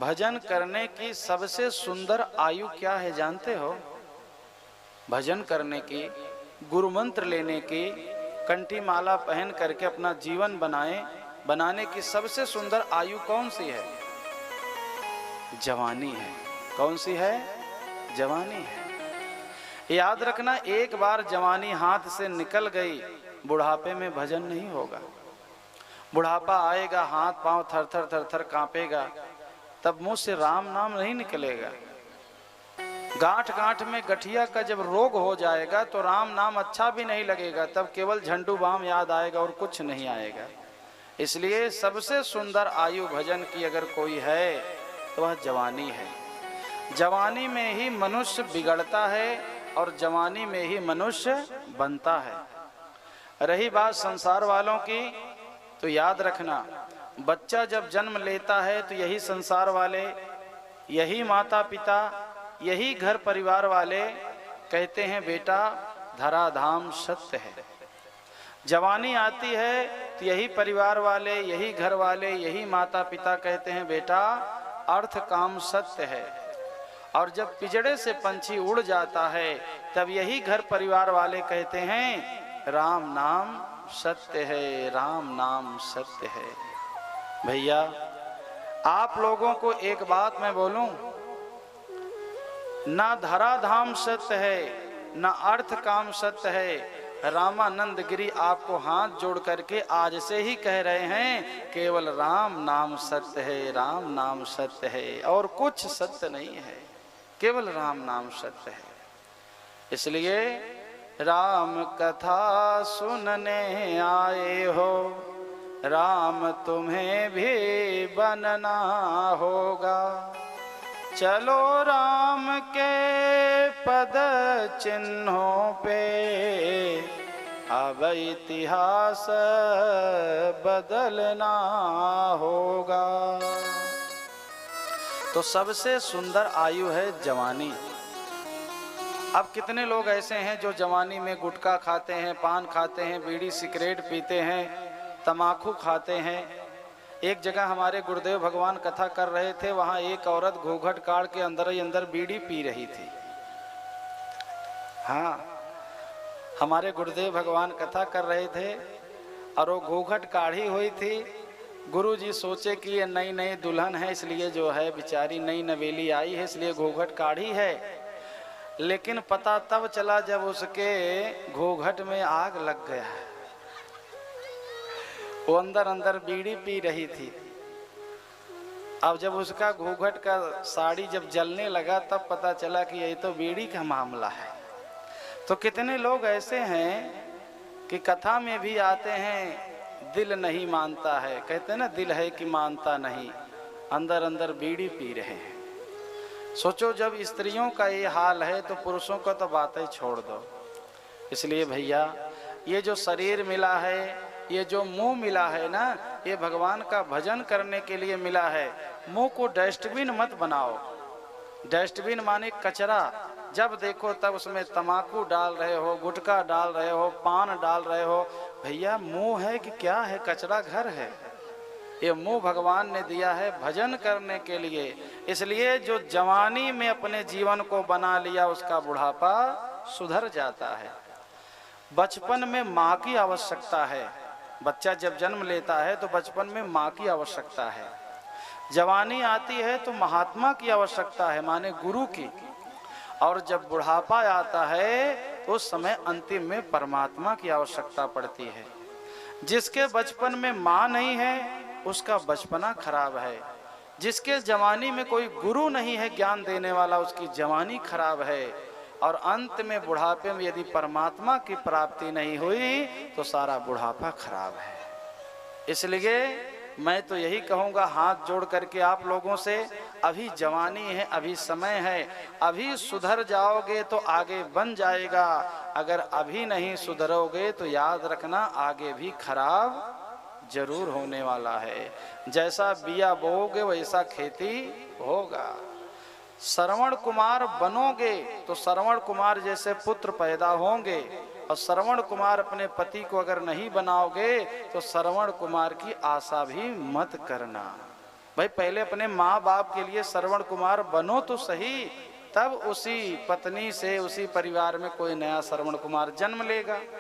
भजन करने की सबसे सुंदर आयु क्या है जानते हो? भजन करने की, गुरु मंत्र लेने की, कंठी माला पहन करके अपना जीवन बनाने की सबसे सुंदर आयु कौन सी है? जवानी है। कौन सी है? जवानी है। याद रखना, एक बार जवानी हाथ से निकल गई, बुढ़ापे में भजन नहीं होगा। बुढ़ापा आएगा, हाथ पांव थर थर थर थर कांपेगा, तब मुंह से राम नाम नहीं निकलेगा। गांठ गांठ में गठिया का जब रोग हो जाएगा तो राम नाम अच्छा भी नहीं लगेगा, तब केवल झंडू बाम याद आएगा और कुछ नहीं आएगा। इसलिए सबसे सुंदर आयु भजन की अगर कोई है तो वह जवानी है। जवानी में ही मनुष्य बिगड़ता है और जवानी में ही मनुष्य बनता है। रही बात संसार वालों की, तो याद रखना, बच्चा जब जन्म लेता है तो यही संसार वाले, यही माता पिता, यही घर परिवार वाले कहते हैं बेटा धराधाम सत्य है। जवानी आती है तो यही परिवार वाले, यही घर वाले, यही माता पिता कहते हैं बेटा अर्थ काम सत्य है। और जब पिजड़े से पंछी उड़ जाता है तब यही घर परिवार वाले कहते हैं राम नाम सत्य है, राम नाम सत्य है। भैया आप लोगों को एक बात मैं बोलूं, ना धराधाम सत्य है ना अर्थ काम सत्य है। रामानंद गिरी आपको हाथ जोड़ करके आज से ही कह रहे हैं केवल राम नाम सत्य है, राम नाम सत्य है और कुछ सत्य नहीं है, केवल राम नाम सत्य है। इसलिए राम कथा सुनने आए हो, राम तुम्हें भी बनना होगा। चलो राम के पद चिन्हों पे अब इतिहास बदलना होगा। तो सबसे सुंदर आयु है जवानी। अब कितने लोग ऐसे हैं जो जवानी में गुटखा खाते हैं, पान खाते हैं, बीड़ी सिगरेट पीते हैं, तमाकू खाते हैं। एक जगह हमारे गुरुदेव भगवान कथा कर रहे थे, वहां एक औरत घूंघट काढ़ के अंदर ही अंदर बीड़ी पी रही थी। हाँ, हमारे गुरुदेव भगवान कथा कर रहे थे और वो घूंघट काढ़ी हुई थी। गुरुजी सोचे कि ये नई नई दुल्हन है, इसलिए जो है बेचारी नई नवेली आई है, इसलिए घूंघट काढ़ी है। लेकिन पता तब चला जब उसके घूंघट में आग लग गया। वो अंदर अंदर बीड़ी पी रही थी। अब जब उसका घूंघट का साड़ी जब जलने लगा तब पता चला कि ये तो बीड़ी का मामला है। तो कितने लोग ऐसे हैं कि कथा में भी आते हैं, दिल नहीं मानता है, कहते हैं ना दिल है कि मानता नहीं, अंदर अंदर बीड़ी पी रहे हैं। सोचो जब स्त्रियों का ये हाल है तो पुरुषों का तो बात ही छोड़ दो। इसलिए भैया ये जो शरीर मिला है, ये जो मुंह मिला है ना, ये भगवान का भजन करने के लिए मिला है। मुंह को डस्टबिन मत बनाओ। डस्टबिन माने कचरा, जब देखो तब उसमें तमाकू डाल रहे हो, गुटखा डाल रहे हो, पान डाल रहे हो। भैया मुंह है कि क्या है? कचरा घर है। ये मुंह भगवान ने दिया है भजन करने के लिए। इसलिए जो जवानी में अपने जीवन को बना लिया उसका बुढ़ापा सुधर जाता है। बचपन में माँ की आवश्यकता है। बच्चा जब जन्म लेता है तो बचपन में माँ की आवश्यकता है। जवानी आती है तो महात्मा की आवश्यकता है, माने गुरु की। और जब बुढ़ापा आता है तो उस समय अंतिम में परमात्मा की आवश्यकता पड़ती है। जिसके बचपन में माँ नहीं है उसका बचपना खराब है। जिसके जवानी में कोई गुरु नहीं है ज्ञान देने वाला, उसकी जवानी खराब है। और अंत में बुढ़ापे में यदि परमात्मा की प्राप्ति नहीं हुई तो सारा बुढ़ापा खराब है। इसलिए मैं तो यही कहूँगा हाथ जोड़ करके आप लोगों से, अभी जवानी है, अभी समय है, अभी सुधर जाओगे तो आगे बन जाएगा। अगर अभी नहीं सुधरोगे तो याद रखना आगे भी खराब जरूर होने वाला है। जैसा बिया बोओगे वैसा खेती होगा। श्रवण कुमार बनोगे तो श्रवण कुमार जैसे पुत्र पैदा होंगे, और श्रवण कुमार अपने पति को अगर नहीं बनाओगे तो श्रवण कुमार की आशा भी मत करना। भाई पहले अपने माँ बाप के लिए श्रवण कुमार बनो तो सही, तब उसी पत्नी से उसी परिवार में कोई नया श्रवण कुमार जन्म लेगा।